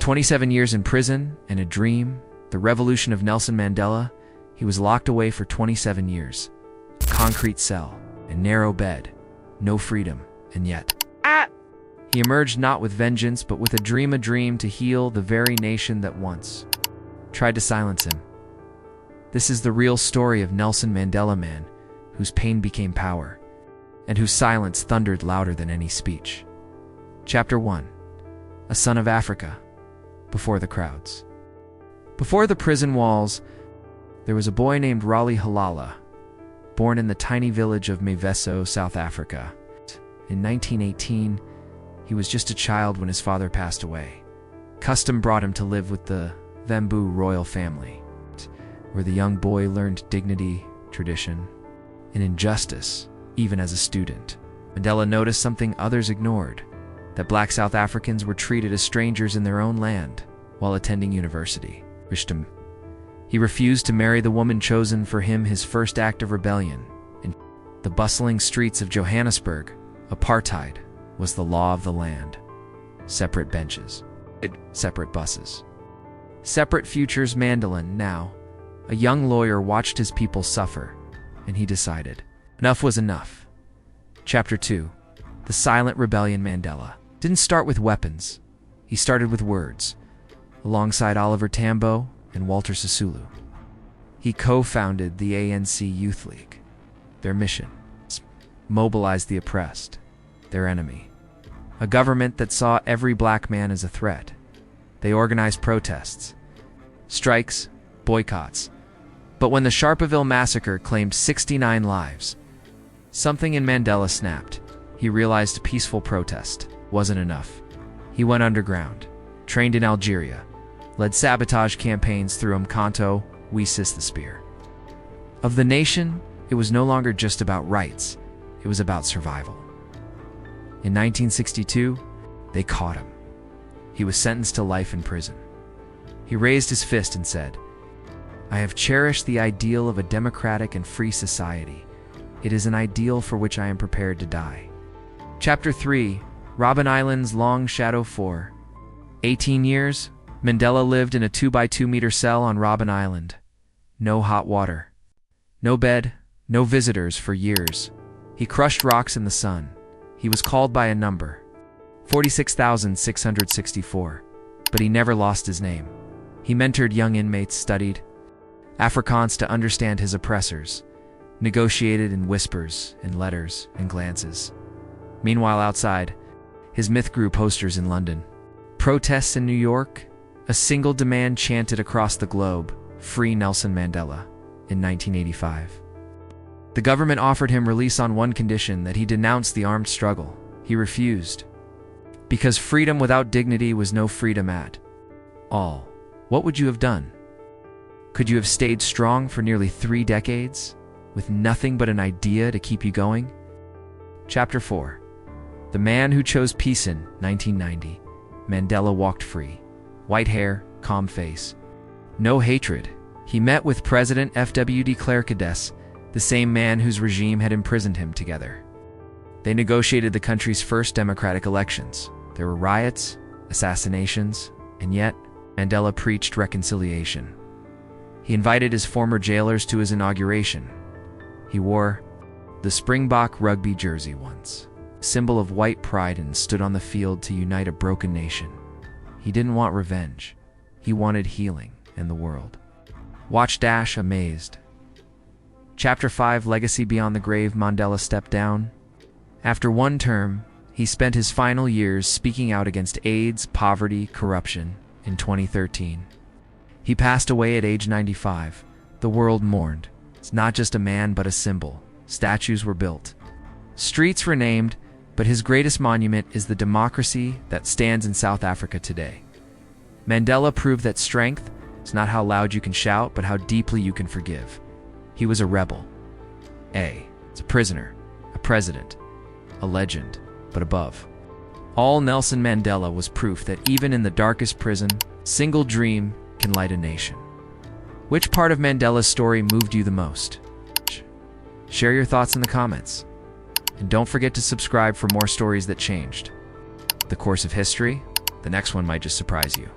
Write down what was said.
27 years in prison and a dream, the revolution of Nelson Mandela, he was locked away for 27 years. A concrete cell, a narrow bed, no freedom, and yet he emerged not with vengeance but with a dream to heal the very nation that once tried to silence him. This is the real story of Nelson Mandela, man whose pain became power and whose silence thundered louder than any speech. Chapter 1. A Son of Africa. Before the crowds. Before the prison walls, there was a boy named Raleigh Halala, born in the tiny village of Maveso, South Africa. In 1918, he was just a child when his father passed away. Custom brought him to live with the Vembu royal family, where the young boy learned dignity, tradition, and injustice, even as a student. Mandela noticed something others ignored, that black South Africans were treated as strangers in their own land while attending university. He refused to marry the woman chosen for him, his first act of rebellion. In the bustling streets of Johannesburg, apartheid was the law of the land. Separate benches, separate buses, separate futures. Mandela, now a young lawyer, watched his people suffer, and he decided enough was enough. Chapter 2. The Silent Rebellion. Mandela didn't start with weapons. He started with words. Alongside Oliver Tambo and Walter Sisulu, he co-founded the ANC Youth League. Their mission: mobilize the oppressed, their enemy, a government that saw every black man as a threat. They organized protests, strikes, boycotts. But when the Sharpeville massacre claimed 69 lives, something in Mandela snapped. He realized peaceful protest wasn't enough. He went underground, trained in Algeria, led sabotage campaigns through Umkhonto we the Spear. Of the nation, it was no longer just about rights, it was about survival. In 1962, they caught him. He was sentenced to life in prison. He raised his fist and said, "I have cherished the ideal of a democratic and free society. It is an ideal for which I am prepared to die." Chapter 3. Robben Island's Long Shadow. 4. 18 years, Mandela lived in a 2-by-2-meter cell on Robben Island. No hot water, no bed, no visitors for years. He crushed rocks in the sun. He was called by a number, 46,664, but he never lost his name. He mentored young inmates, studied Afrikaans to understand his oppressors, negotiated in whispers and letters and glances. Meanwhile, outside, his myth grew. Posters in London, protests in New York, a single demand chanted across the globe: free Nelson Mandela. In 1985, the government offered him release on one condition: that he denounce the armed struggle. He refused, because freedom without dignity was no freedom at all. What would you have done? Could you have stayed strong for nearly 3 decades, with nothing but an idea to keep you going? Chapter 4. The Man Who Chose Peace. In 1990, Mandela walked free. White hair, calm face, no hatred. He met with President F.W. de Klerk, the same man whose regime had imprisoned him. Together, they negotiated the country's first democratic elections. There were riots, assassinations, and yet Mandela preached reconciliation. He invited his former jailers to his inauguration. He wore the Springbok rugby jersey once, symbol of white pride, and stood on the field to unite a broken nation. He didn't want revenge. He wanted healing in the world. Watch amazed. Chapter 5. Legacy beyond the grave. Mandela stepped down. After one term, he spent his final years speaking out against AIDS, poverty, corruption. In 2013, he passed away at age 95. The world mourned. It's not just a man, but a symbol. Statues were built. Streets were named, but his greatest monument is the democracy that stands in South Africa today. Mandela proved that strength is not how loud you can shout, but how deeply you can forgive. He was a rebel, a prisoner, a president, a legend, but above all, Nelson Mandela was proof that even in the darkest prison, single dream can light a nation. Which part of Mandela's story moved you the most? Share your thoughts in the comments. And don't forget to subscribe for more stories that changed the course of history. The next one might just surprise you.